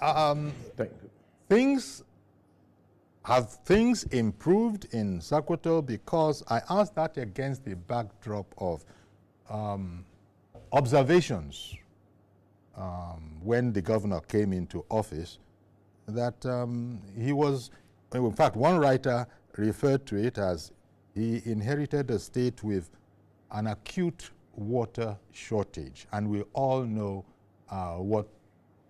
Thank you. Have things improved in Sokoto? Because I asked that against the backdrop of observations when the governor came into office, that he was, in fact, one writer referred to it as he inherited a state with an acute water shortage, and we all know what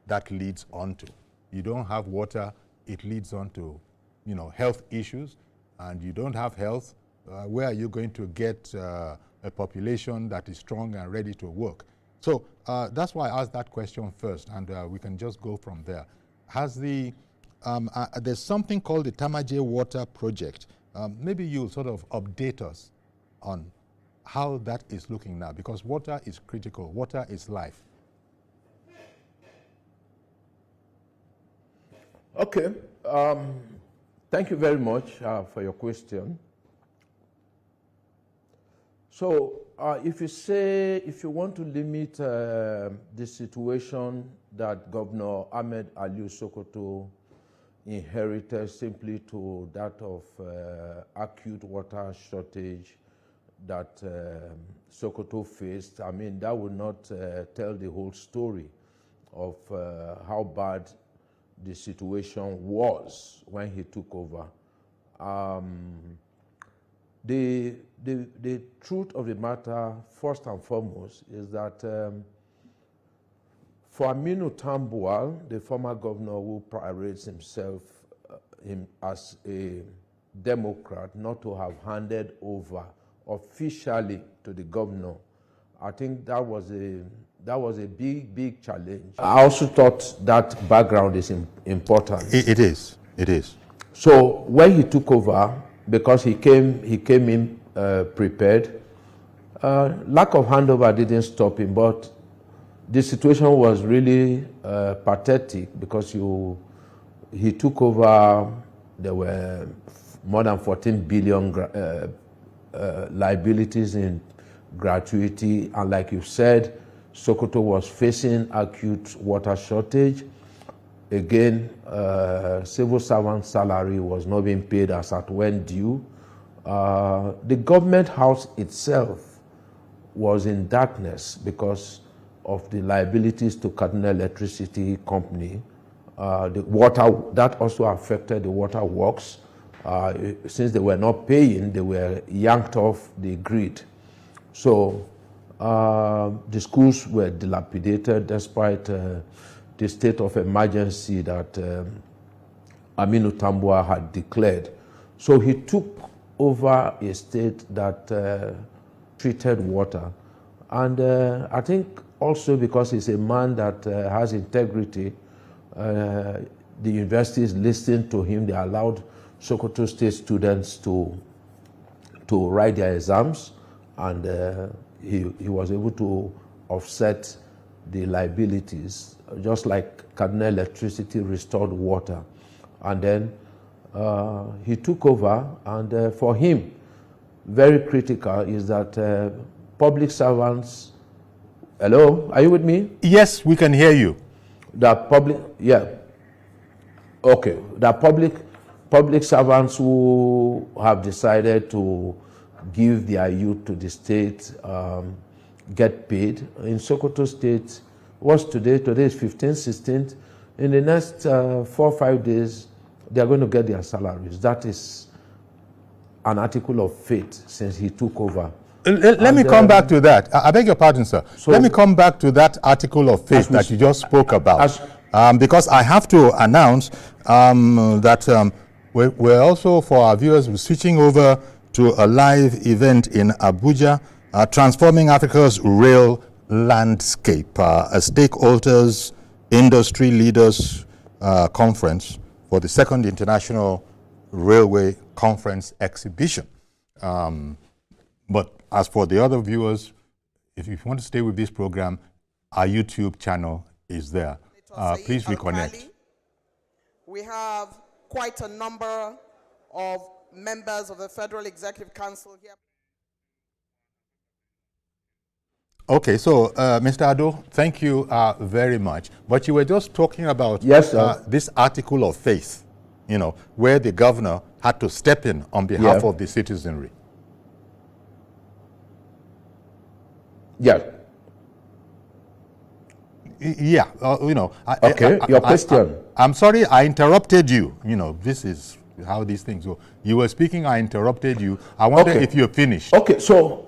that leads on to. You don't have water, it leads on to, you know, health issues, and you don't have health, where are you going to get a population that is strong and ready to work? So that's why I asked that question first, and we can just go from there. Has the, there's something called the Tamaje Water Project. Maybe you'll sort of update us on how that is looking now, because water is critical, water is life. Okay. Thank you very much for your question. So if you want to limit the situation that Governor Ahmed Aliyu Sokoto inherited simply to that of acute water shortage that Sokoto faced, I mean, that would not tell the whole story of how bad the situation was when he took over. The truth of the matter, first and foremost, is that for Aminu Tambuwal, the former governor who parades himself as a Democrat, not to have handed over officially to the governor, I think that was a big challenge. I also thought that background is important. It is. So when he took over, because he came in prepared, lack of handover didn't stop him, but the situation was really pathetic because he took over. There were more than 14 billion liabilities in gratuity, and like you said, Sokoto was facing acute water shortage. Again, civil servant salary was not being paid as at when due. The government house itself was in darkness because of the liabilities to Kaduna Electricity Company. The water, that also affected the water works. Since they were not paying, they were yanked off the grid. So the schools were dilapidated despite the state of emergency that Aminu Tambuwal had declared. So he took over a state that treated water. And I think also because he's a man that has integrity, the universities listened to him. They allowed Sokoto State students to write their exams, and he was able to offset the liabilities, just like Kaduna Electricity restored water. And then he took over, and for him, very critical is that public servants, hello, are you with me? Yes, we can hear you. That public, yeah, okay, that public servants who have decided to give their youth to the state get paid. In Sokoto State, what's today? Today is 15th, 16th. In the next 4 or 5 days, they are going to get their salaries. That is an article of faith since he took over. Let me come back to that. I beg your pardon, sir. So let me come back to that article of faith that you just spoke about. Because I have to announce that we're also, for our viewers, we're switching over to a live event in Abuja, Transforming Africa's Rail Landscape, a stakeholders, industry leaders conference for the second International Railway Conference exhibition. But as for the other viewers, if you want to stay with this program, our YouTube channel is there. Please reconnect. We have quite a number of members of the Federal Executive Council here. Okay, so Mr. Ado, thank you very much. But you were just talking about Yes, sir. this article of faith, you know, where the governor had to step in on behalf of the citizenry. Yeah. Yeah, you know. Okay, your question. I'm sorry I interrupted you. You know, this is how these things go. You were speaking, I interrupted you. I wonder if you're finished. Okay, so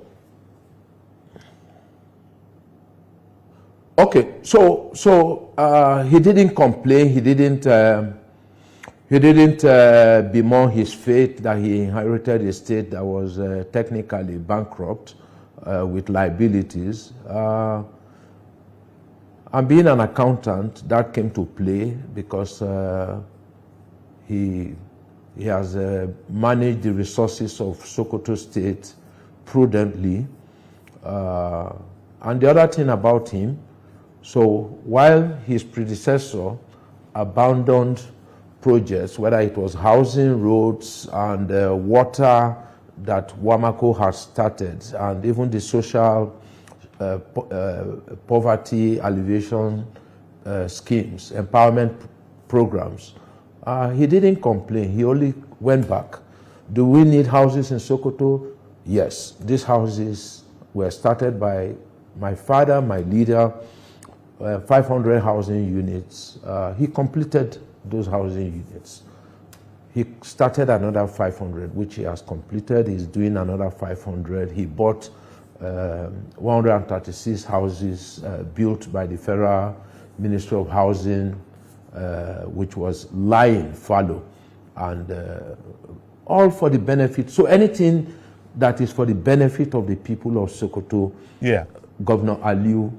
he didn't complain. He didn't bemoan his fate that he inherited a state that was technically bankrupt with liabilities. And being an accountant, that came to play because he has managed the resources of Sokoto State prudently. And the other thing about him, so while his predecessor abandoned projects, whether it was housing, roads, and water that Wamako has started, and even the social poverty alleviation schemes, empowerment programs, he didn't complain. He only went back. Do we need houses in Sokoto? Yes. These houses were started by my father, my leader, 500 housing units. He completed those housing units. He started another 500, which he has completed. He's doing another 500. He bought 136 houses built by the Federal Ministry of Housing, which was lying fallow, and all for the benefit. So anything that is for the benefit of the people of Sokoto, Governor Aliu,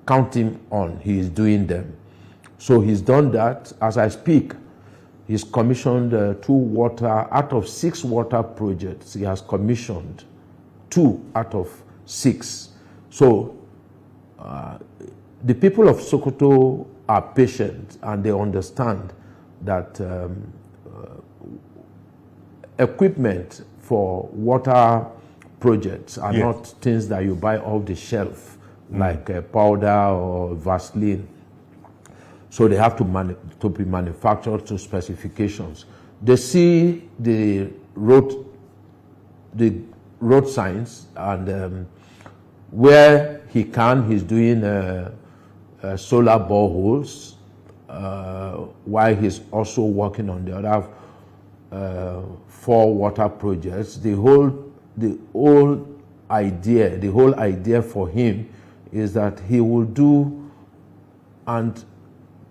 count him on. He is doing them. So he's done that. As I speak, he's commissioned 2 water, out of 6 water projects, he has commissioned 2 out of 6. So the people of Sokoto are patient and they understand that equipment for water projects are not things that you buy off the shelf, like powder or Vaseline. So they have to be manufactured to specifications. They see the road signs, and where he can, he's doing solar boreholes, while he's also working on the other 4 water projects. The whole idea for him is that he will do and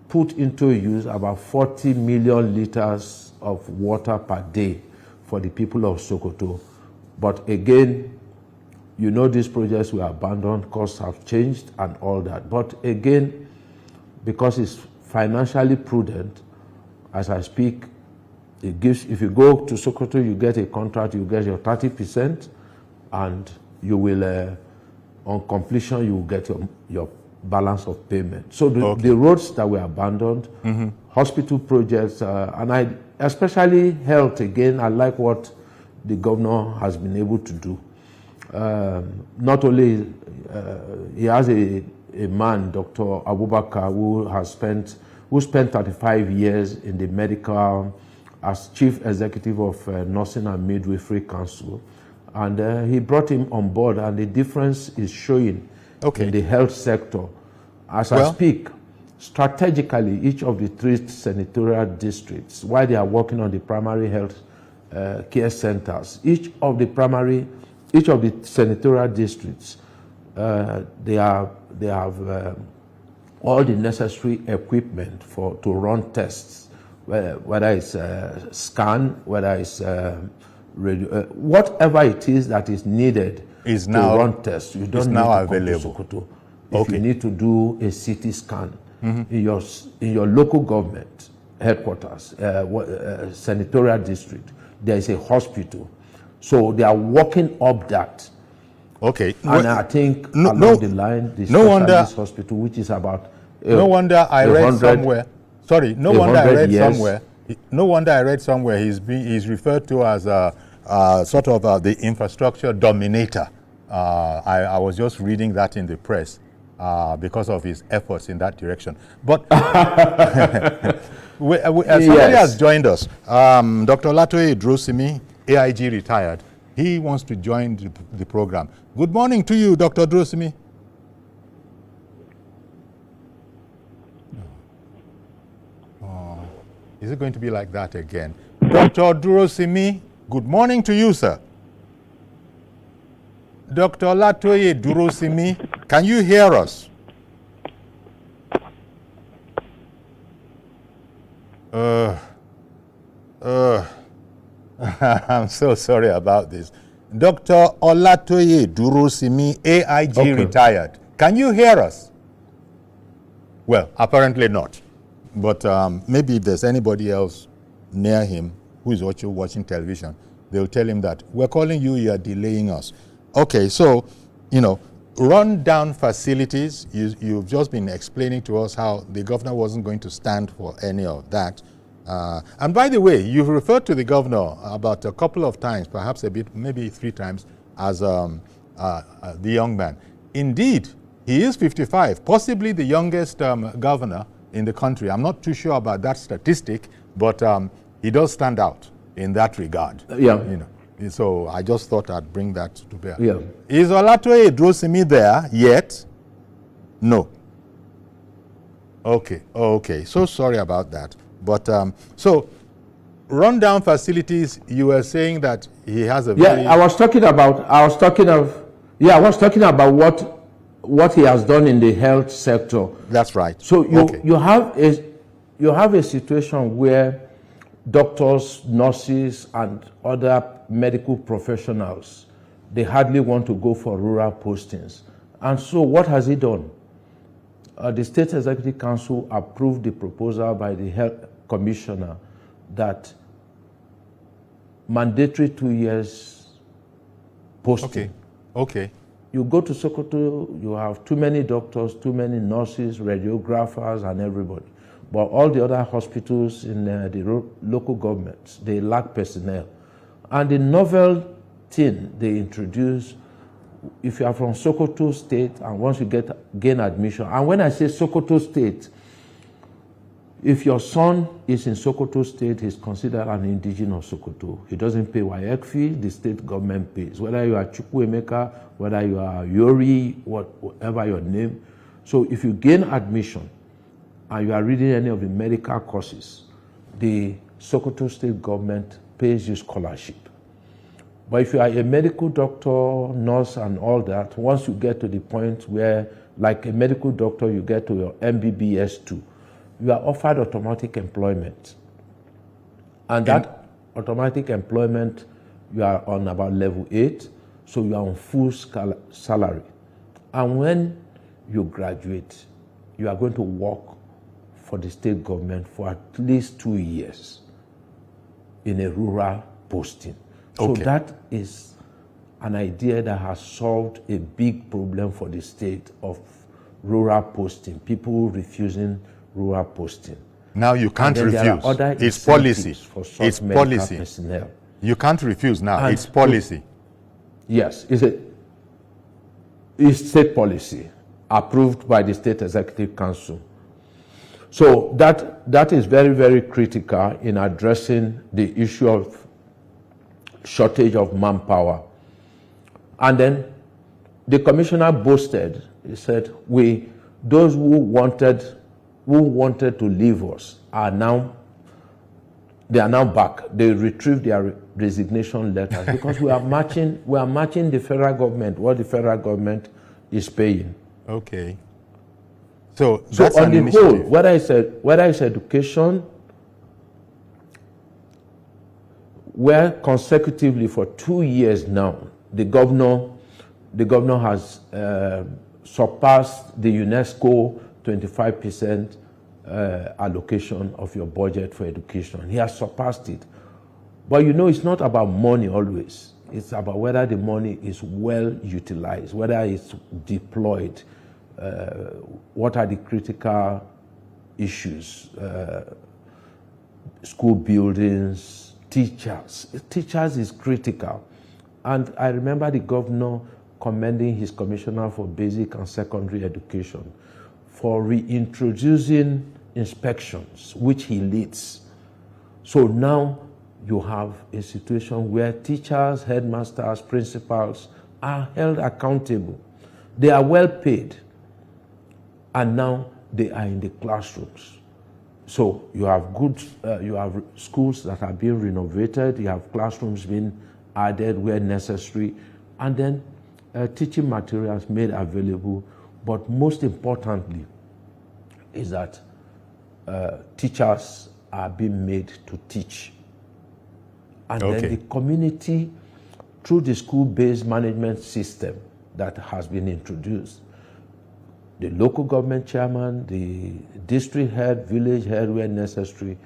put into use about 40 million liters of water per day for the people of Sokoto. But again, you know, these projects were abandoned, costs have changed and all that. But again, because it's financially prudent, as I speak, it gives, if you go to Sokoto, you get a contract, you get your 30%, and you will, on completion, you will get your balance of payment. So the roads that were abandoned, hospital projects, and especially health, again, I like what the governor has been able to do. Not only, he has a man, Dr. Abubakar, who spent 35 years in the medical, as chief executive of Nursing and Midwifery Council. And he brought him on board, and the difference is showing in the health sector. As I speak, strategically, each of the 3 senatorial districts, while they are working on the primary health care centers, each of the senatorial districts, they have all the necessary equipment to run tests, whether it's scan, whether it's whatever it is that is needed to run tests. You don't need to come to Sokoto. If you need to do a CT scan in your local government headquarters, senatorial district, there is a hospital. So they are working up that. And I think along the line, the specialist hospital, which is about no wonder I read somewhere. Sorry, no wonder I read somewhere. No wonder I read somewhere he's referred to as sort of the infrastructure dominator I was just reading that in the press because of his efforts in that direction. But somebody has joined us. Dr. Olatoye Drosimi, AIG retired. He wants to join the program. Good morning to you, Dr. Drosimi. Is it going to be like that again? Dr. Drosimi, good morning to you, sir. Dr. Olatoye Drosimi, can you hear us? I'm so sorry about this. Dr. Olatoye Drosimi, AIG retired. Can you hear us? Well, apparently not. But maybe if there's anybody else near him who is watching television, they'll tell him that we're calling you, you're delaying us. Okay, so, run-down facilities, you've just been explaining to us how the governor wasn't going to stand for any of that. And by the way, you've referred to the governor about a couple of times, perhaps a bit, maybe 3 times, as the young man. Indeed, he is 55, possibly the youngest governor in the country. I'm not too sure about that statistic, but he does stand out in that regard. Yeah. So I just thought I'd bring that to bear. Yeah. Is Olatoye Drosimi there yet? No. Okay. Okay. So sorry about that. But so rundown facilities, you were saying that he has a very... I was talking about what he has done in the health sector. That's right. So you have a situation where doctors, nurses, and other medical professionals, they hardly want to go for rural postings. And so what has he done? The State Executive Council approved the proposal by the Health Commissioner that mandatory 2 years posting. Okay. You go to Sokoto, you have too many doctors, too many nurses, radiographers, and everybody. But all the other hospitals in the local governments, they lack personnel. And the novel thing they introduced, if you are from Sokoto State and once you gain admission, and when I say Sokoto State, if your son is in Sokoto State, he's considered an indigenous of Sokoto. He doesn't pay WAEC fee, the state government pays. Whether you are Chukwuemeka, whether you are Yori, whatever your name. So if you gain admission and you are reading any of the medical courses, the Sokoto State government pays you scholarship. But if you are a medical doctor, nurse, and all that, once you get to the point where, like a medical doctor, you get to your MBBS 2, you are offered automatic employment. And that automatic employment, you are on about level 8, so you are on full salary. And when you graduate, you are going to work for the state government for at least 2 years in a rural posting. So that is an idea that has solved a big problem for the state of rural posting, people refusing rural posting. Now you can't refuse. It's policy. It's policy. Personnel. You can't refuse now. And it's policy. Yes, it's state policy approved by the State Executive Council. So that is very, very critical in addressing the issue of shortage of manpower. And then the commissioner boasted, he said, those who wanted to leave us are now back. They retrieved their resignation letters because we are matching the federal government, what the federal government is paying. Okay. So on the whole, whether it's education, where consecutively for 2 years now, the governor has surpassed the UNESCO 25% allocation of your budget for education. He has surpassed it. But it's not about money always. It's about whether the money is well utilized, whether it's deployed, what are the critical issues, school buildings, teachers. Teachers is critical. And I remember the governor commending his commissioner for basic and secondary education for reintroducing inspections, which he leads. So now you have a situation where teachers, headmasters, principals are held accountable. They are well paid, and now they are in the classrooms. So you have you have schools that are being renovated, you have classrooms being added where necessary, and then teaching materials made available. But most importantly is that teachers are being made to teach. And then the community, through the school-based management system that has been introduced, the local government chairman, the district head, village head, where necessary,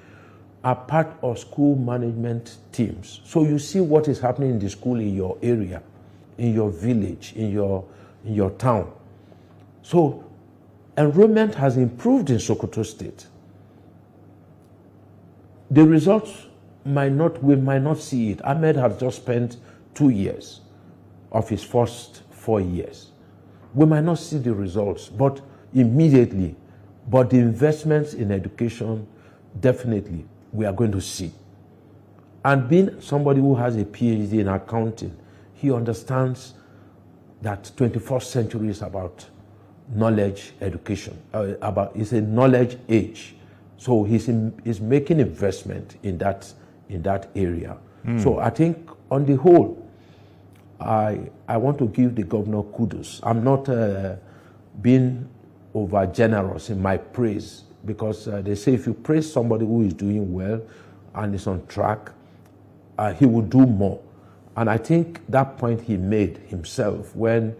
are part of school management teams. So you see what is happening in the school in your area, in your village, in your town. So enrollment has improved in Sokoto State. The results we might not see it. Ahmed has just spent 2 years of his first 4 years. We might not see the results, but immediately. But the investments in education, definitely, we are going to see. And being somebody who has a PhD in accounting, he understands that 21st century is about knowledge education. It's a knowledge age. So he's making investment in that area. So I think on the whole, I want to give the governor kudos. I'm not being over generous in my praise, because they say if you praise somebody who is doing well and is on track, he will do more. And I think that point he made himself when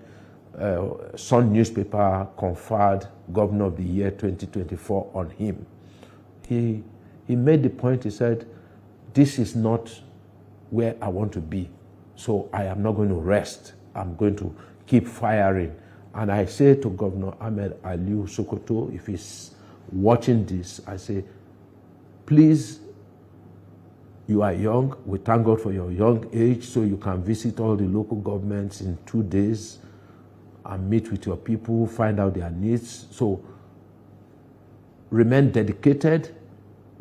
Sun newspaper conferred Governor of the Year 2024 on him. He made the point, he said, this is not where I want to be. So I am not going to rest. I'm going to keep firing. And I say to Governor Ahmed Aliu Sokoto, if he's watching this, I say, please, you are young. We thank God for your young age, so you can visit all the local governments in 2 days and meet with your people, find out their needs. So remain dedicated.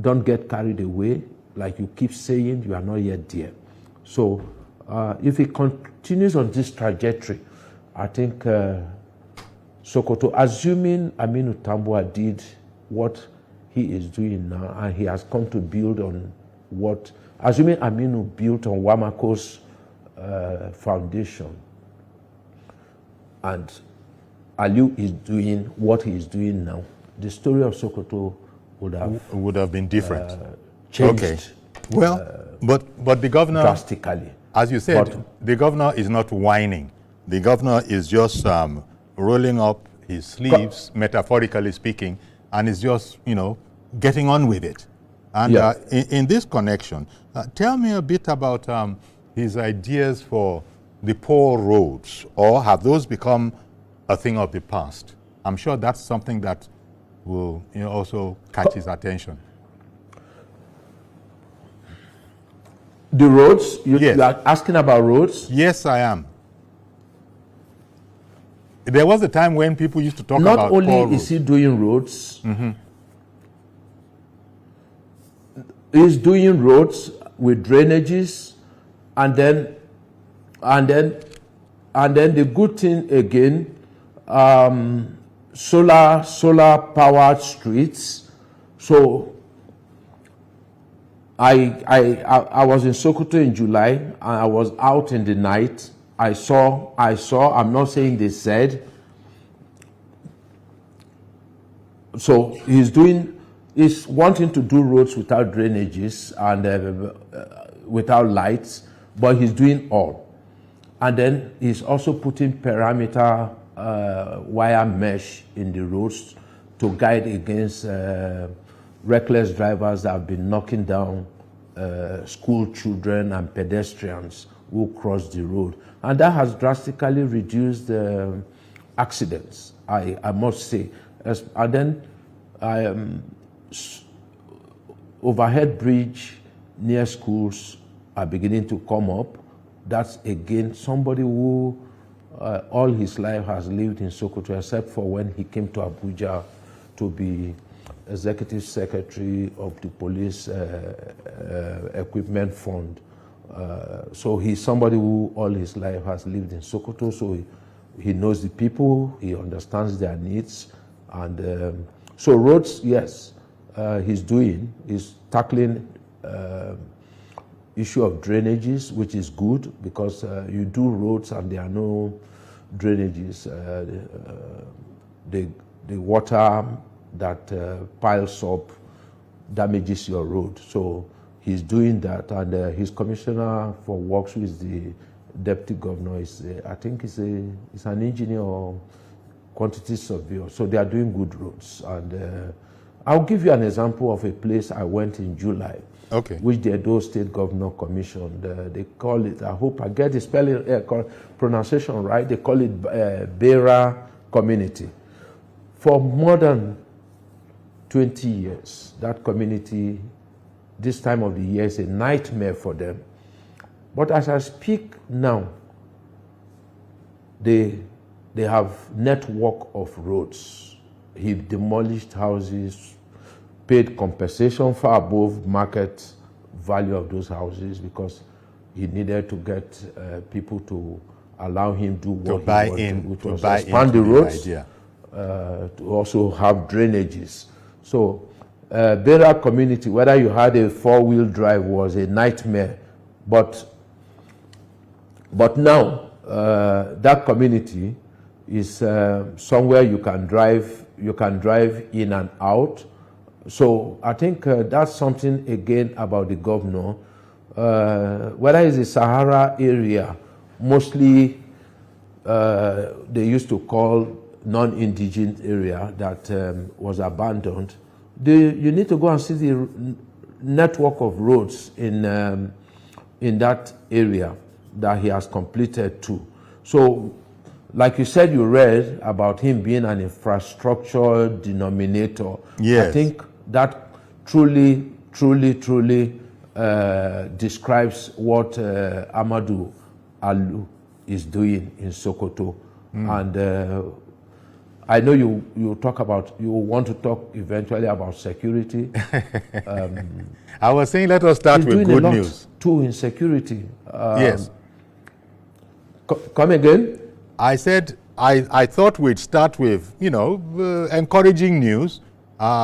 Don't get carried away. Like you keep saying, you are not yet there. So if he continues on this trajectory, I think Sokoto, assuming Aminu Tambuwa did what he is doing now, and he has come to build on what, assuming Aminu built on Wamako's foundation, and Aliu is doing what he is doing now, the story of Sokoto would have been different. Changed. Okay. Well, but the governor, drastically. as you said, the governor is not whining. The governor is just rolling up his sleeves, metaphorically speaking, and is just, getting on with it. And in this connection, tell me a bit about his ideas for the poor roads, or have those become a thing of the past? I'm sure that's something that will also catch his attention. The roads? Yes. You are asking about roads? Yes, I am. There was a time when people used to talk about Not only is he doing roads, he's doing roads with drainages, and then the good thing again, solar powered streets. So I was in Sokoto in July, and I was out in the night. I saw, I'm not saying they said. So he's wanting to do roads without drainages and without lights, but he's doing all. And then he's also putting perimeter wire mesh in the roads to guide against reckless drivers that have been knocking down school children and pedestrians who cross the road. And that has drastically reduced accidents, I must say. And then overhead bridge near schools are beginning to come up. That's again somebody who all his life has lived in Sokoto, except for when he came to Abuja to be executive secretary of the police equipment fund. So he's somebody who all his life has lived in Sokoto, so he knows the people, he understands their needs. And so roads, yes, he's tackling issue of drainages, which is good because you do roads and there are no drainages. The water that piles up damages your road. So he's doing that, and his commissioner for works, who is the deputy governor, is I think he's an engineer or quantity surveyor. So they are doing good roads. And I'll give you an example of a place I went in July, okay, which the Edo State Governor commissioned. They call it, I hope I get the spelling, pronunciation right, they call it Bera Community. For more than 20 years, that community, this time of the year, is a nightmare for them. But as I speak now, they have network of roads. He demolished houses, paid compensation far above market value of those houses because he needed to get people to allow him to do what he wanted, which was expand the roads, to also have drainages. So Bera community, whether you had a four-wheel drive, was a nightmare. But now that community is somewhere you can drive in and out. So I think that's something again about the governor. Whether it's the Sahara area, mostly they used to call non-indigenous area that was abandoned. You need to go and see the network of roads in that area that he has completed too. So, like you said, you read about him being an infrastructure denominator. Yes. I think that truly describes what Amadou Alu is doing in Sokoto. And I know you want to talk eventually about security. I was saying let us start with good news. Too in security. Yes. Come again? I said I thought we'd start with, encouraging news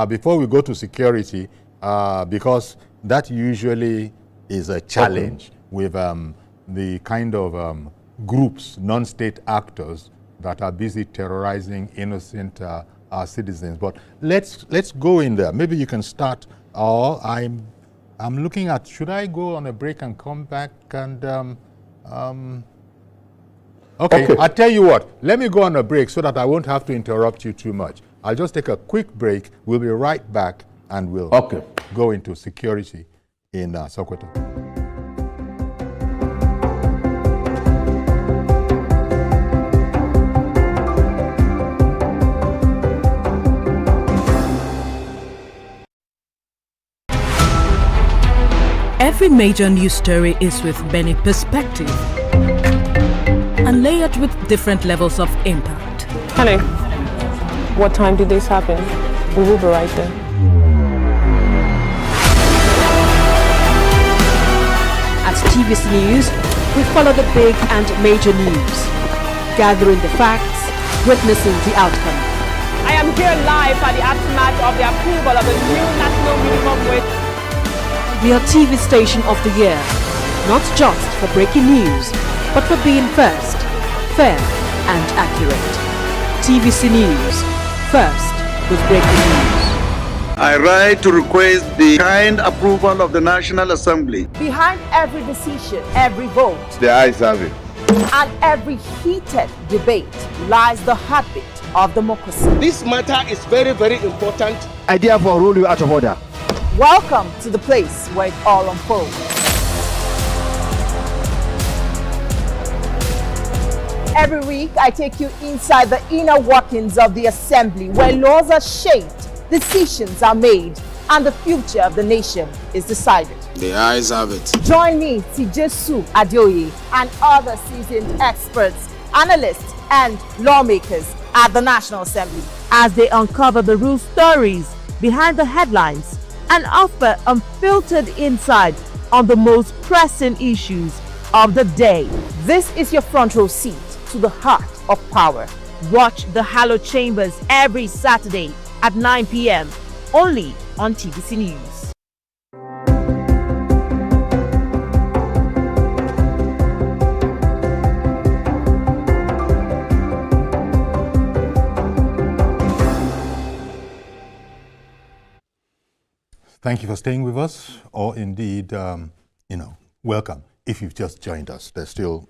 before we go to security, because that usually is a challenge with the kind of groups, non-state actors that are busy terrorizing innocent citizens. But let's go in there. Maybe you can start. Or I'm looking at, should I go on a break and come back and Okay, I'll tell you what. Let me go on a break so that I won't have to interrupt you too much. I'll just take a quick break. We'll be right back and we'll go into security in Sokoto. Every major news story is with many perspectives and layered with different levels of impact. Hello. What time did this happen? We will be right there. At TVC News, we follow the big and major news, gathering the facts, witnessing the outcome. I am here live at the aftermath of the approval of the new national minimum wage. We are TV station of the year, not just for breaking news, but for being first, fair and accurate. TVC News, first with breaking news. I write to request the kind approval of the National Assembly. Behind every decision, every vote, The ayes have it. and every heated debate lies the heartbeat of democracy. This matter is very, very important. I therefore rule you out of order. Welcome to the place where it all unfolds. Every week, I take you inside the inner workings of the assembly, where laws are shaped, decisions are made, and the future of the nation is decided. The ayes have it. Join me, Tijesu Adeoye, and other seasoned experts analysts, and lawmakers at the National Assembly as they uncover the real stories behind the headlines and offer unfiltered insight on the most pressing issues of the day. This is your front row seat to the heart of power. Watch the Hallowed Chambers every Saturday at 9 p.m. only on TVC News. Thank you for staying with us, or indeed, welcome. If you've just joined us, there's still,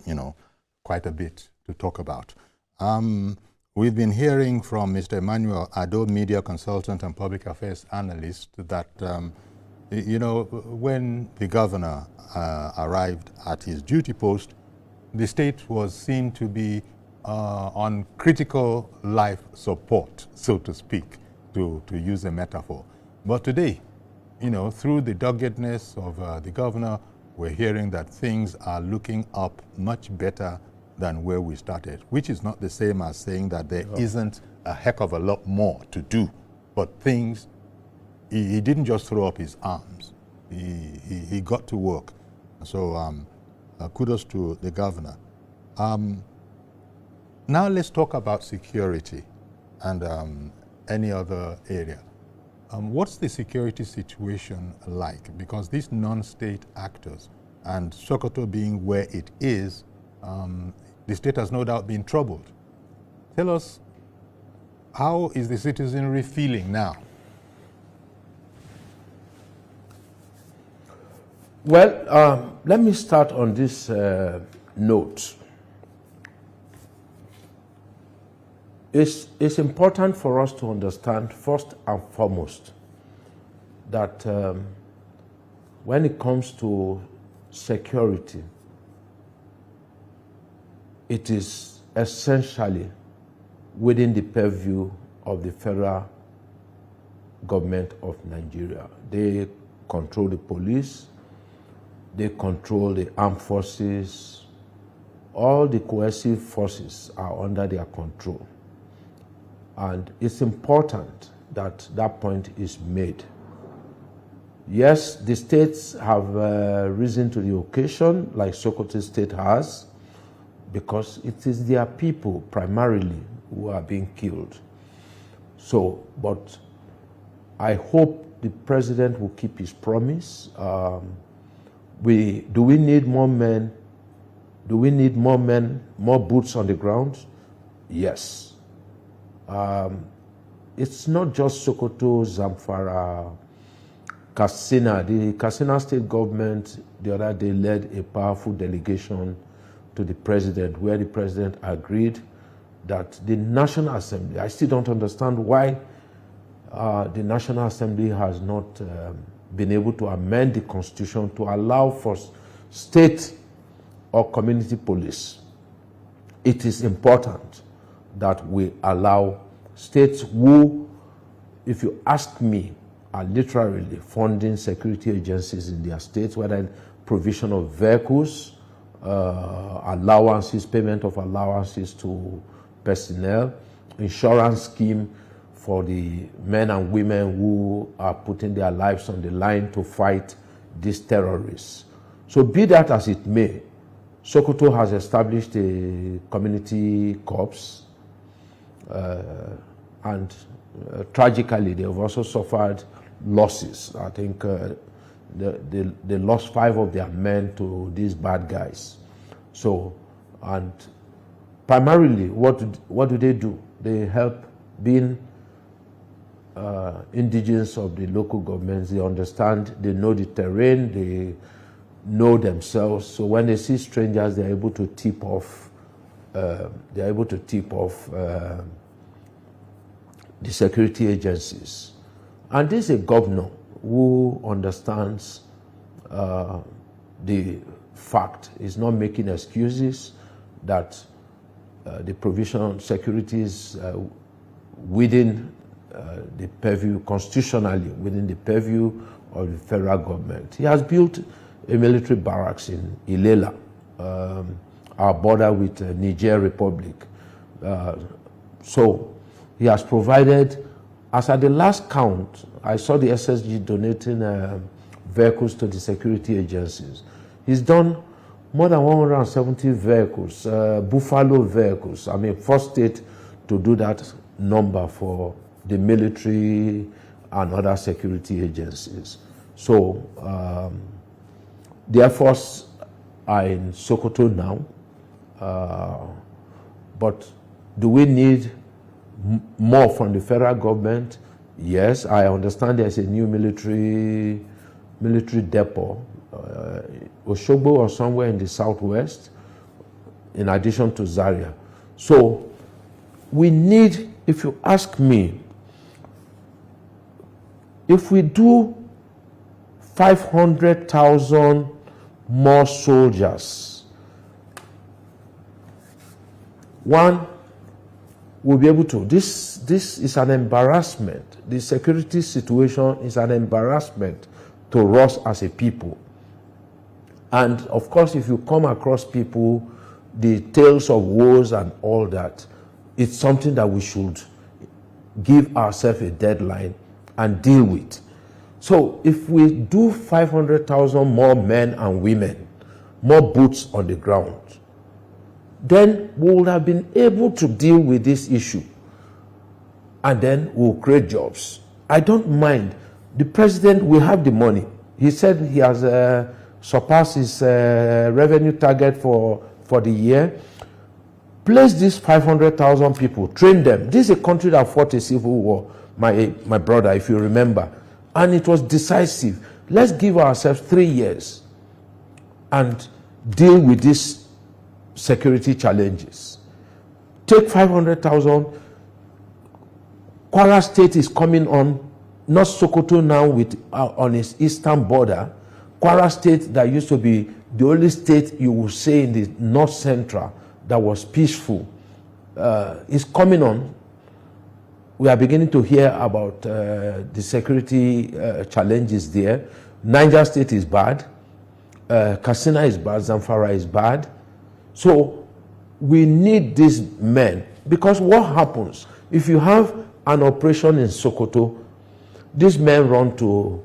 quite a bit to talk about. We've been hearing from Mr. Emmanuel Ado, media consultant and public affairs analyst, that, when the governor arrived at his duty post, the state was seen to be on critical life support, so to speak, to use a metaphor. But today, through the doggedness of the governor, we're hearing that things are looking up much better than where we started, which is not the same as saying that there isn't a heck of a lot more to do. But things, he didn't just throw up his arms. He got to work. So kudos to the governor. Now let's talk about security and any other area. What's the security situation like? Because these non-state actors, and Sokoto being where it is, the state has no doubt been troubled. Tell us, how is the citizenry feeling now? Well, let me start on this note. It's important for us to understand, first and foremost, that when it comes to security, it is essentially within the purview of the federal government of Nigeria. They control the police, they control the armed forces, all the coercive forces are under their control. And it's important that that point is made. Yes, the states have risen to the occasion, like Sokoto State has, because it is their people primarily who are being killed. So, but I hope the president will keep his promise. Do we need more men? Do we need more men, more boots on the ground? Yes. It's not just Sokoto, Zamfara, Katsina. The Katsina state government the other day led a powerful delegation to the president, where the president agreed that the National Assembly, I still don't understand why the National Assembly has not been able to amend the constitution to allow for state or community police. It is important that we allow states who, if you ask me, are literally funding security agencies in their states, whether in provision of vehicles, allowances, payment of allowances to personnel, insurance scheme for the men and women who are putting their lives on the line to fight these terrorists. So be that as it may, Sokoto has established a community corps, and tragically they have also suffered losses. I think they lost 5 of their men to these bad guys. So, and primarily what do? They help being indigenous of the local governments. They understand, they know the terrain, they know themselves. So when they see strangers, they're able to tip off. The security agencies. And this is a governor who understands the fact, is not making excuses that the provision securities within the purview, constitutionally within the purview of the federal government. He has built a military barracks in Ilela, our border with Niger Republic. So he has provided, as at the last count, I saw the SSG donating vehicles to the security agencies. He's done more than 170 vehicles, Buffalo vehicles. I mean, first state to do that number for the military and other security agencies. So the efforts are in Sokoto now, but do we need more from the federal government? Yes, I understand there's a new military depot, Osogbo or somewhere in the southwest, in addition to Zaria. So we need, if you ask me, if we do 500,000 more soldiers, one will be able to. This is an embarrassment. The security situation is an embarrassment to us as a people. And of course, if you come across people, the tales of woes and all that, it's something that we should give ourselves a deadline and deal with. So if we do 500,000 more men and women, more boots on the ground, then we would have been able to deal with this issue. And then we'll create jobs. I don't mind. The president will have the money. He said he has surpassed his revenue target for the year. Place these 500,000 people, train them. This is a country that fought a civil war, my brother, if you remember. And it was decisive. Let's give ourselves 3 years and deal with these security challenges. Take 500,000. Kwara State is coming on, not Sokoto now with on its eastern border. Kwara State, that used to be the only state you would say in the north central that was peaceful, is coming on. We are beginning to hear about the security challenges there. Niger State is bad. Katsina is bad. Zamfara is bad. So we need these men, because what happens if you have an operation in Sokoto, these men run to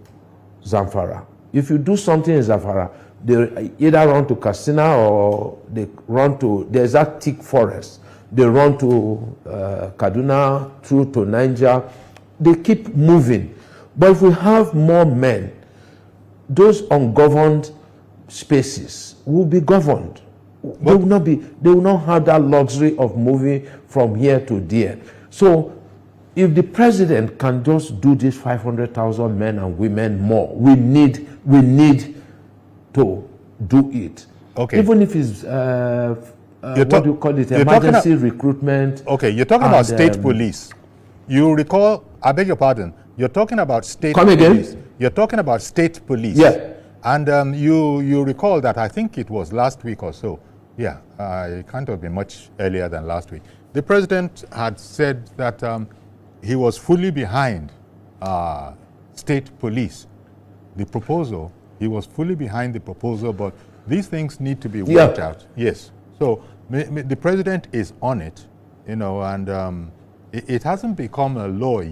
Zamfara. If you do something in Zamfara, they either run to Katsina or they run to, there's that thick forest. They run to Kaduna, through to Niger. They keep moving. But if we have more men, those ungoverned spaces will be governed. They will not have that luxury of moving from here to there. So if the president can just do this 500,000 men and women more, we need to do it. Okay. Even if it's what do you call it? Emergency recruitment. Okay, you're talking about state police. You recall, I beg your pardon, you're talking about state Come police. again? You're talking about state police. Yeah. And you recall that I think it was last week or so. Yeah, it can't have been much earlier than last week. The president had said that he was fully behind state police. The proposal, he was fully behind the proposal, but these things need to be worked out. Yes. So the president is on it, you know, and it hasn't become a law yet.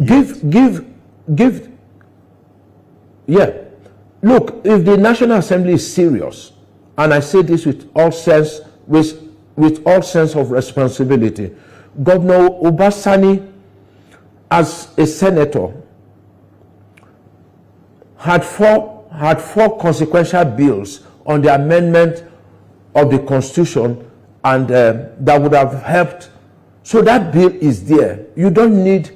Yeah. Look, if the National Assembly is serious, and I say this with all sense of responsibility, Governor Obasani, as a senator, had four consequential bills on the amendment of the Constitution, and that would have helped. So that bill is there. You don't need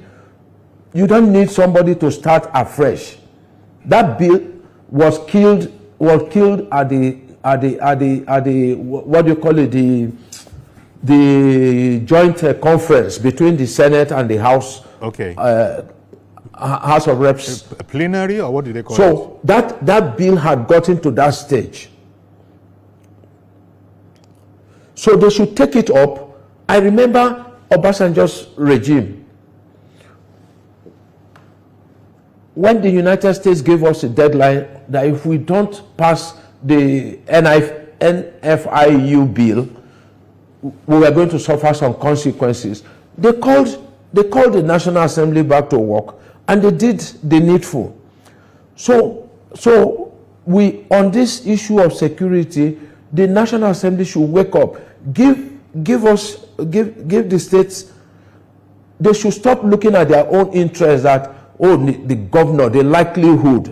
somebody to start afresh. That bill was killed at the what do you call it, the joint conference between the Senate and the House. Okay. House of Reps. A plenary, or what do they call it? So that bill had gotten to that stage. So they should take it up. I remember Obasanjo's regime, when the United States gave us a deadline that if we don't pass the NFIU bill, we were going to suffer some consequences. They called the National Assembly back to work, and they did the needful. So we, on this issue of security, the National Assembly should wake up. Give the states. They should stop looking at their own interests. That the governor, the likelihood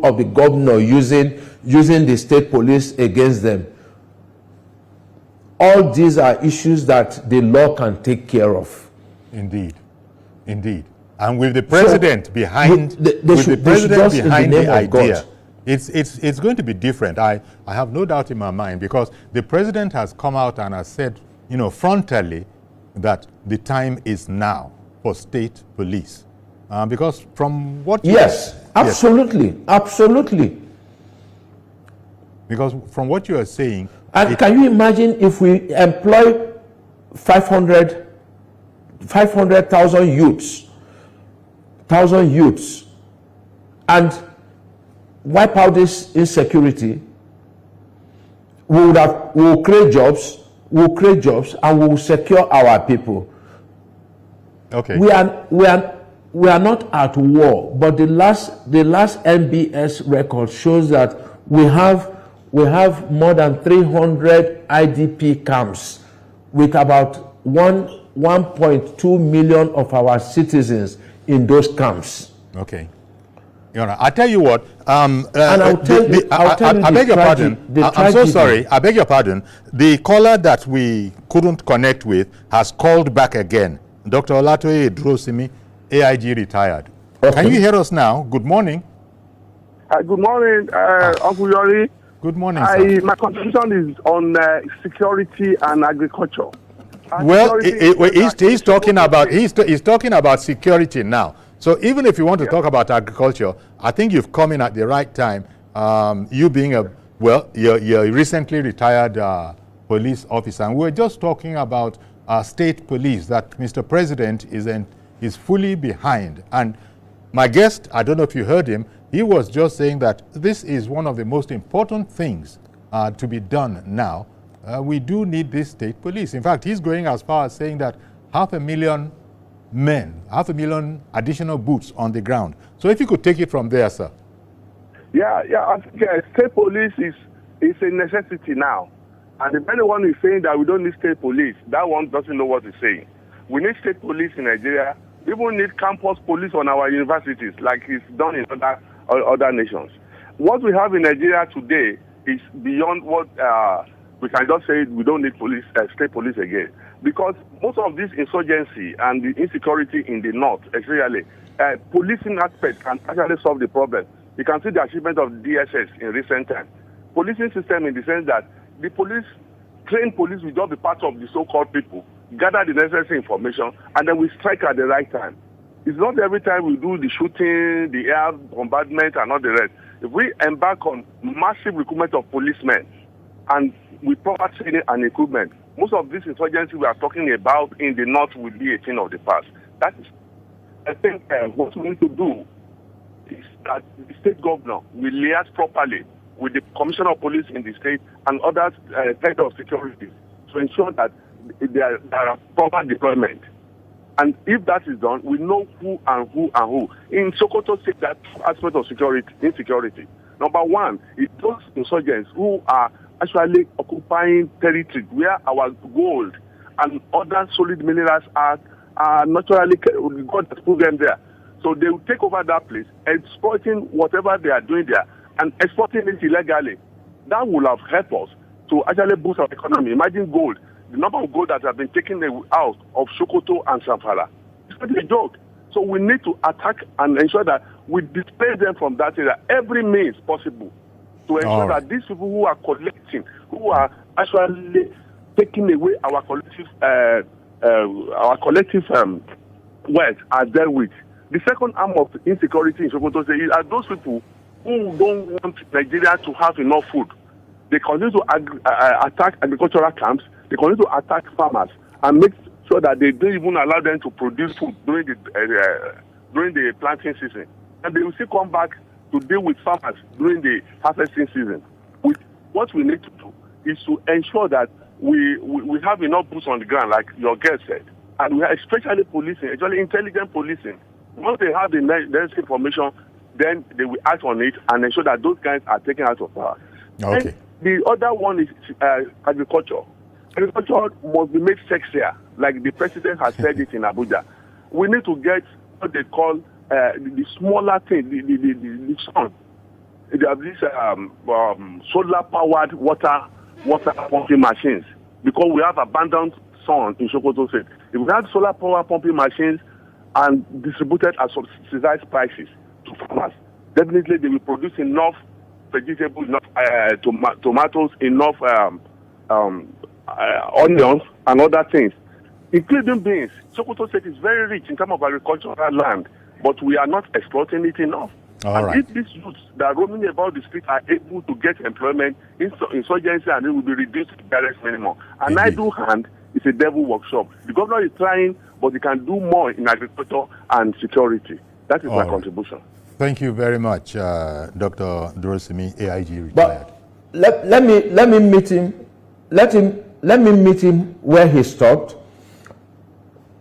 of the governor using the state police against them. All these are issues that the law can take care of. Indeed. And with the president behind the idea, it's going to be different. I have no doubt in my mind, because the president has come out and has said, frontally, that the time is now for state police. Because from what you absolutely. Because from what you are saying, and can you imagine if we employ 500,000 youths, and wipe out this insecurity? We will create jobs, and we will secure our people. Okay. We are not at war, but the last NBS record shows that we have more than 300 IDP camps with about 1.2 million of our citizens in those camps. Okay. I tell you what, I beg your pardon. I'm so sorry. I beg your pardon. The caller that we couldn't connect with has called back again. Dr. Olatoye Drosimi, AIG retired. Okay. Can you hear us now? Good morning. Good morning, Uncle Yori. Good morning, sir. My contribution is on security and agriculture. He's talking about security now. So even if you want to talk about agriculture, I think you've come in at the right time. You being you're recently retired police officer, and we're just talking about state police that Mr. President is fully behind. And my guest, I don't know if you heard him, he was just saying that this is one of the most important things to be done now. We do need this state police. In fact, he's going as far as saying that 500,000 men, 500,000 additional boots on the ground. So if you could take it from there, sir. Yeah, I think state police is a necessity now. And if anyone is saying that we don't need state police, that one doesn't know what he's saying. We need state police in Nigeria. We even need campus police on our universities, like it's done in other nations. What we have in Nigeria today is beyond what we can just say we don't need police, state police again. Because most of this insurgency and the insecurity in the north, especially, policing aspect can actually solve the problem. You can see the achievement of DSS in recent times. Policing system in the sense that the trained police will just be part of the so-called people, gather the necessary information, and then we strike at the right time. It's not every time we do the shooting, the air bombardment, and all the rest. If we embark on massive recruitment of policemen and with proper training and equipment, most of this insurgency we are talking about in the north will be a thing of the past. That is, I think, what we need to do is that the state governor will liaise properly with the commissioner of police in the state and other head of security to ensure that there are proper deployment. And if that is done, we know who. In Sokoto State, there are two aspects of insecurity. Number one is those insurgents who are actually occupying territory where our gold and other solid minerals are naturally, God has put them there. So they will take over that place, exploiting whatever they are doing there and exporting it illegally. That will have helped us to actually boost our economy. Imagine gold. The number of gold that have been taken out of Sokoto and Zamfara. It's not a joke. So we need to attack and ensure that we displace them from that area, every means possible, to ensure that these people who are collecting, who are actually taking away our collective wealth are dealt with. The second arm of insecurity in Sokoto are those people who don't want Nigeria to have enough food. They continue to attack agricultural camps. They continue to attack farmers and make sure that they don't even allow them to produce food during the planting season. And they will still come back to deal with farmers during the harvesting season. What we need to do is to ensure that we have enough boots on the ground, like your guest said. And we are especially policing, especially intelligent policing. Once they have the necessary information, then they will act on it and ensure that those guys are taken out of power. Okay. And the other one is agriculture. Agriculture must be made sexier, like the president has said it in Abuja. We need to get what they call the smaller thing, the sun. They have these solar-powered water pumping machines, because we have abundant sun in Sokoto State. If we had solar power pumping machines and distributed at subsidized prices to farmers, definitely they will produce enough vegetables, enough tomatoes, enough onions and other things, including beans. Sokoto State is very rich in terms of agricultural land, but we are not exploiting it enough. If these youths that are roaming about the street are able to get employment, insurgency and it will be reduced to the barest minimum. An idle hand is a devil workshop. The governor is trying, but he can do more in agriculture and security. That is my contribution. Thank you very much, Dr. Durosimi, AIG retired. But let me meet him. Let me meet him where he stopped.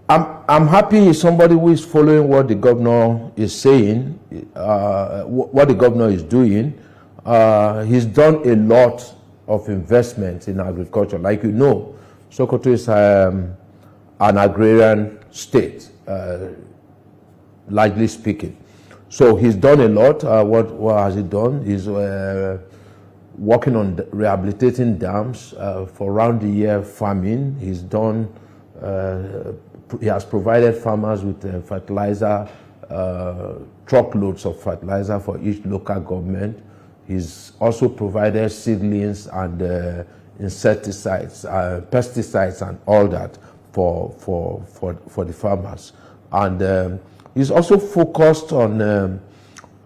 I'm happy he's somebody who is following what the governor is saying, what the governor is doing. He's done a lot of investments in agriculture. Like you know, Sokoto is an agrarian state, largely speaking. So he's done a lot. What has he done? He's working on rehabilitating dams for round-the-year farming. He's done. He has provided farmers with fertilizer, truckloads of fertilizer for each local government. He's also provided seedlings and insecticides, pesticides, and all that for the farmers. And he's also focused on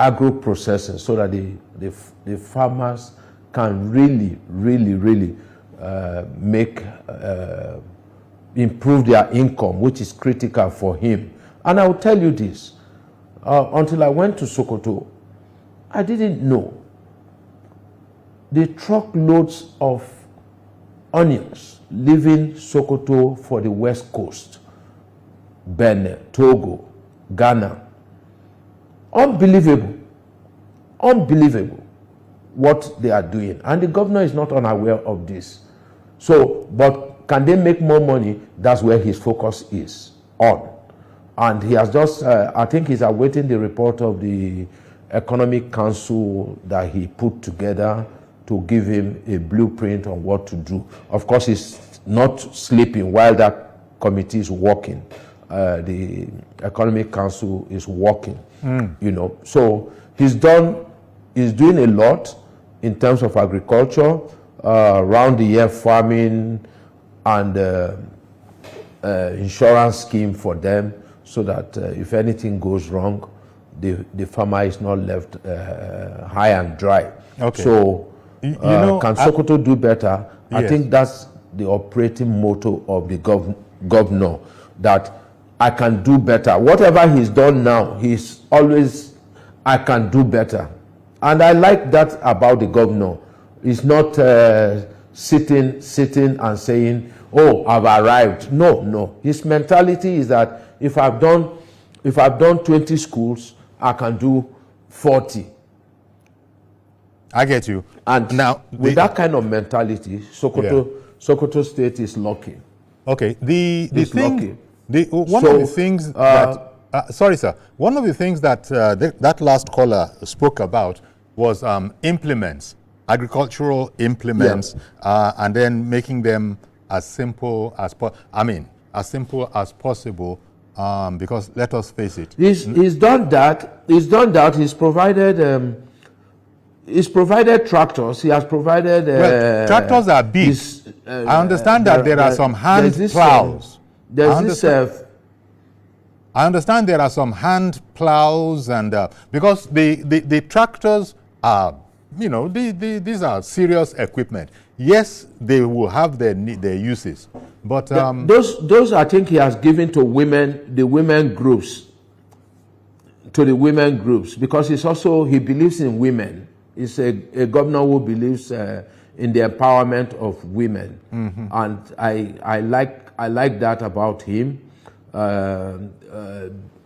agro-processing so that the farmers can really improve their income, which is critical for him. And I will tell you this, until I went to Sokoto, I didn't know the truckloads of onions leaving Sokoto for the West Coast, Benin, Togo, Ghana. Unbelievable what they are doing. And the governor is not unaware of this. So, but can they make more money? That's where his focus is on. And he has just, I think he's awaiting the report of the Economic Council that he put together to give him a blueprint on what to do. Of course, he's not sleeping while that committee is working. The Economic Council is working, you know. So he's doing a lot in terms of agriculture, round-the-year farming, and insurance scheme for them, so that if anything goes wrong, the farmer is not left high and dry. Okay. So can Sokoto do better? Yes. I think that's the operating motto of the governor, that I can do better. Whatever he's done now, he's always, I can do better. And I like that about the governor. He's not sitting and saying, oh, I've arrived. No. His mentality is that if I've done 20 schools, I can do 40. I get you. And now, with that kind of mentality, Sokoto State is lucky. Okay. One of the things that that last caller spoke about was implements, agricultural implements, and then making them as simple as possible. Because let us face it, he's done that. He's provided. He's provided tractors. He has provided. Tractors are big. I understand that there are some hand plows. I understand there are some hand plows, and because the tractors are, these are serious equipment. Yes, they will have their uses, but those I think he has given to the women groups, because he believes in women. He's a governor who believes in the empowerment of women, and I like that about him,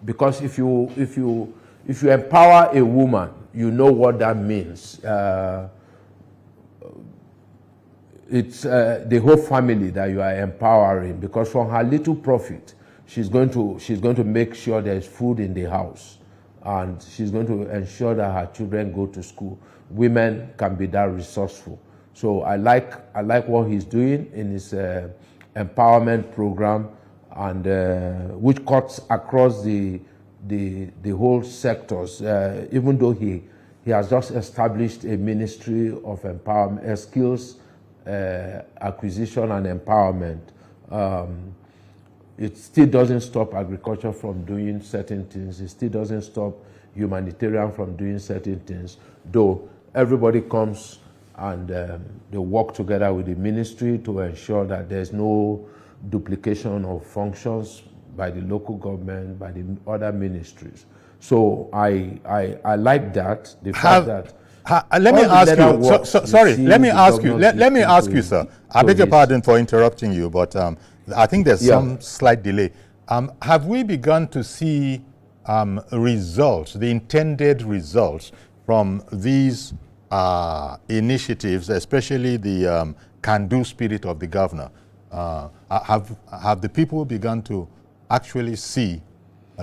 because if you empower a woman, you know what that means. It's the whole family that you are empowering, because from her little profit, she's going to make sure there's food in the house, and she's going to ensure that her children go to school. Women can be that resourceful. So I like what he's doing in his empowerment program, and which cuts across the whole sectors. Even though he has just established a ministry of empowerment, skills acquisition and empowerment, it still doesn't stop agriculture from doing certain things. It still doesn't stop humanitarian from doing certain things, though everybody comes and they work together with the ministry to ensure that there's no duplication of functions by the local government, by the other ministries. So I like that. The fact that let me ask you. Sorry. Let me ask you. Let me ask you, sir. I beg your pardon for interrupting you, but I think there's some slight delay. Have we begun to see results, the intended results from these initiatives, especially the can-do spirit of the governor? Have the people begun to actually see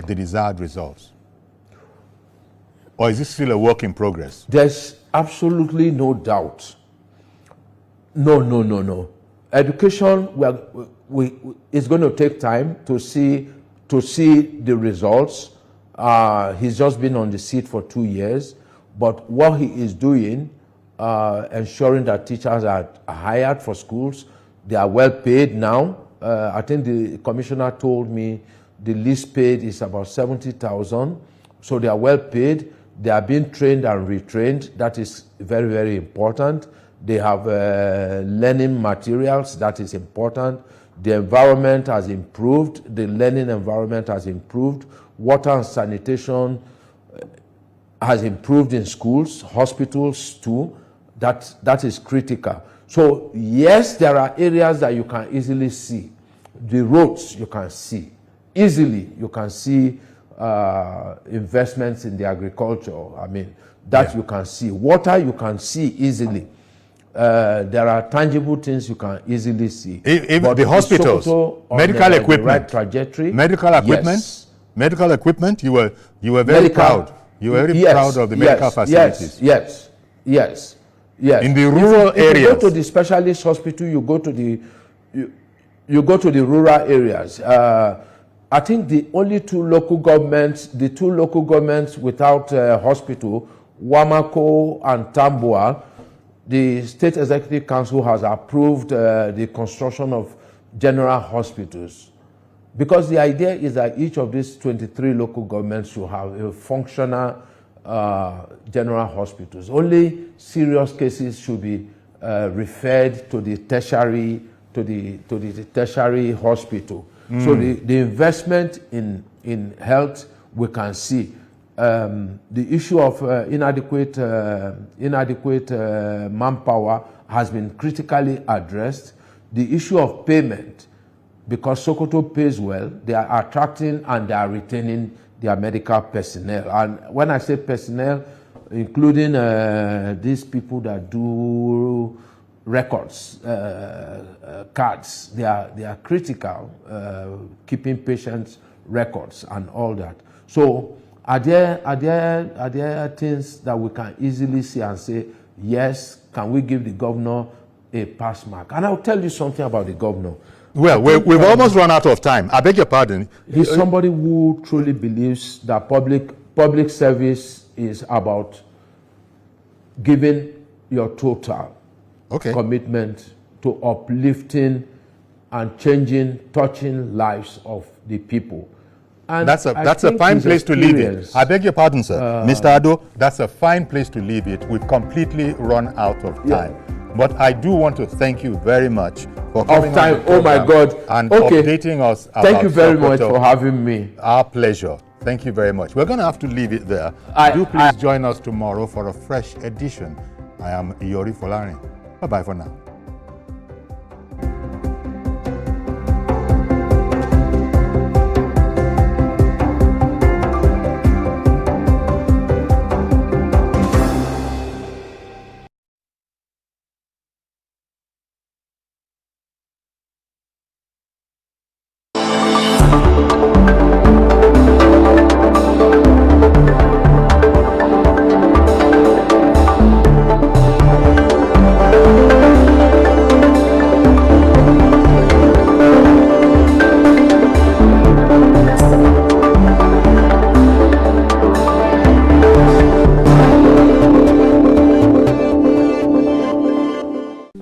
the desired results? Or is this still a work in progress? There's absolutely no doubt. No. Education, it's going to take time to see the results. He's just been on the seat for 2 years, but what he is doing, ensuring that teachers are hired for schools, they are well paid now. I think the commissioner told me the least paid is about 70,000, so they are well paid. They are being trained and retrained. That is very, very important. They have learning materials. That is important. The environment has improved. The learning environment has improved. Water and sanitation has improved in schools, hospitals too. That is critical. So yes, there are areas that you can easily see. The roads you can see. Easily you can see investments in the agriculture. I mean, that you can see. Water you can see easily. There are tangible things you can easily see. Even the hospitals, medical equipment, the right trajectory. Medical equipment, medical equipment. You were very proud. You were very proud of the medical facilities. Yes. In the rural areas, if you go to the specialist hospital, you go to the rural areas. I think the two local governments without hospital, Wamako and Tambua, the State Executive Council has approved the construction of general hospitals, because the idea is that each of these 23 local governments should have a functional general hospitals. Only serious cases should be referred to the tertiary hospital. So the investment in health we can see. The issue of inadequate manpower has been critically addressed. The issue of payment, because Sokoto pays well, they are attracting and they are retaining their medical personnel. And when I say personnel, including these people that do records, cards, they are critical, keeping patients' records and all that. So are there things that we can easily see and say, yes, can we give the governor a pass mark? And I'll tell you something about the governor. Well, we've almost run out of time. I beg your pardon. He's somebody who truly believes that public service is about giving your total commitment to uplifting and touching lives of the people. And that's a fine place to leave it. I beg your pardon, sir. Mr. Ado, that's a fine place to leave it. We've completely run out of time. But I do want to thank you very much for coming on the program. Oh my God. And updating us about Thank you very much Sokoto. for having me. Our pleasure. Thank you very much. We're going to have to leave it there. Do please join us tomorrow for a fresh edition. I am Iyori Folarin. Bye-bye for now.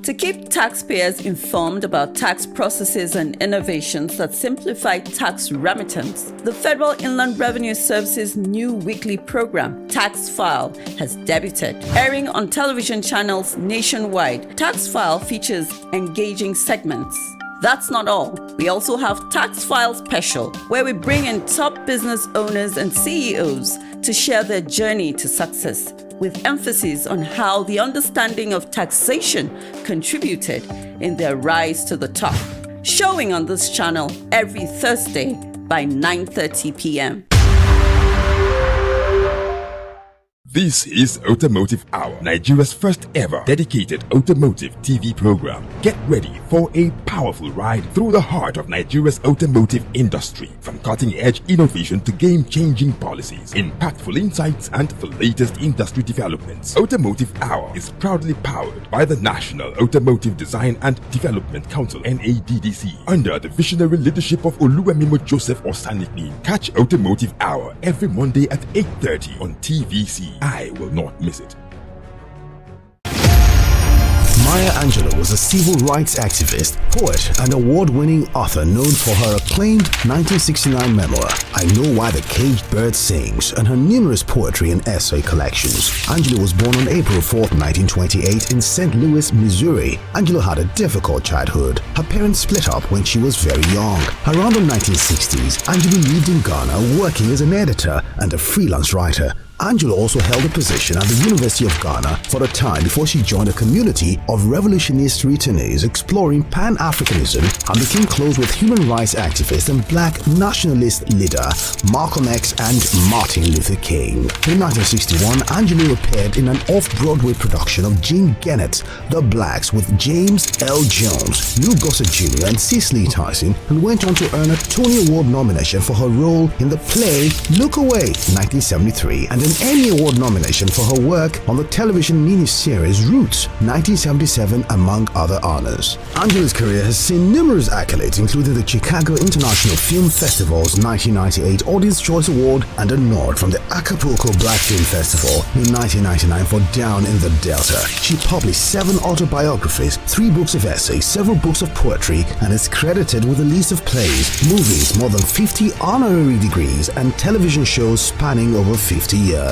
To keep taxpayers informed about tax processes and innovations that simplify tax remittance, the Federal Inland Revenue Service's new weekly program, Tax File, has debuted. Airing on television channels nationwide, Tax File features engaging segments. That's not all. We also have Tax File Special, where we bring in top business owners and CEOs to share their journey to success, with emphasis on how the understanding of taxation contributed in their rise to the top. Showing on this channel every Thursday by 9:30 p.m. This is Automotive Hour, Nigeria's first ever dedicated automotive TV program. Get ready for a powerful ride through the heart of Nigeria's automotive industry. From cutting-edge innovation to game-changing policies, impactful insights, and the latest industry developments. Automotive Hour is proudly powered by the National Automotive Design and Development Council, NADDC, under the visionary leadership of Oluwemimo Joseph Osaniki. Catch Automotive Hour every Monday at 8:30 on TVC. I will not miss it. Maya Angelou was a civil rights activist, poet, and award-winning author known for her acclaimed 1969 memoir, I Know Why the Caged Bird Sings, and her numerous poetry and essay collections. Angelou was born on April 4, 1928 in St. Louis, Missouri. Angelou had a difficult childhood. Her parents split up when she was very young. Around the 1960s, Angelou lived in Ghana working as an editor and a freelance writer. Angelou also held a position at the University of Ghana for a time before she joined a community of revolutionist returnees exploring Pan-Africanism and became close with human rights activist and black nationalist leader Malcolm X and Martin Luther King. In 1961, Angelou appeared in an off-Broadway production of Jean Genet's The Blacks with James L. Jones, Lou Gossett Jr. and Cicely Tyson, and went on to earn a Tony Award nomination for her role in the play Look Away, 1973, and an Emmy Award nomination for her work on the television miniseries Roots, 1977, among other honors. Angelou's career has seen numerous accolades, including the Chicago International Film Festival's 1998 Audience Choice Award and a nod from the Acapulco Black Film Festival in 1999 for Down in the Delta. She published 7 autobiographies, 3 books of essays, several books of poetry, and is credited with a list of plays, movies, more than 50 honorary degrees, and television shows spanning over 50 years.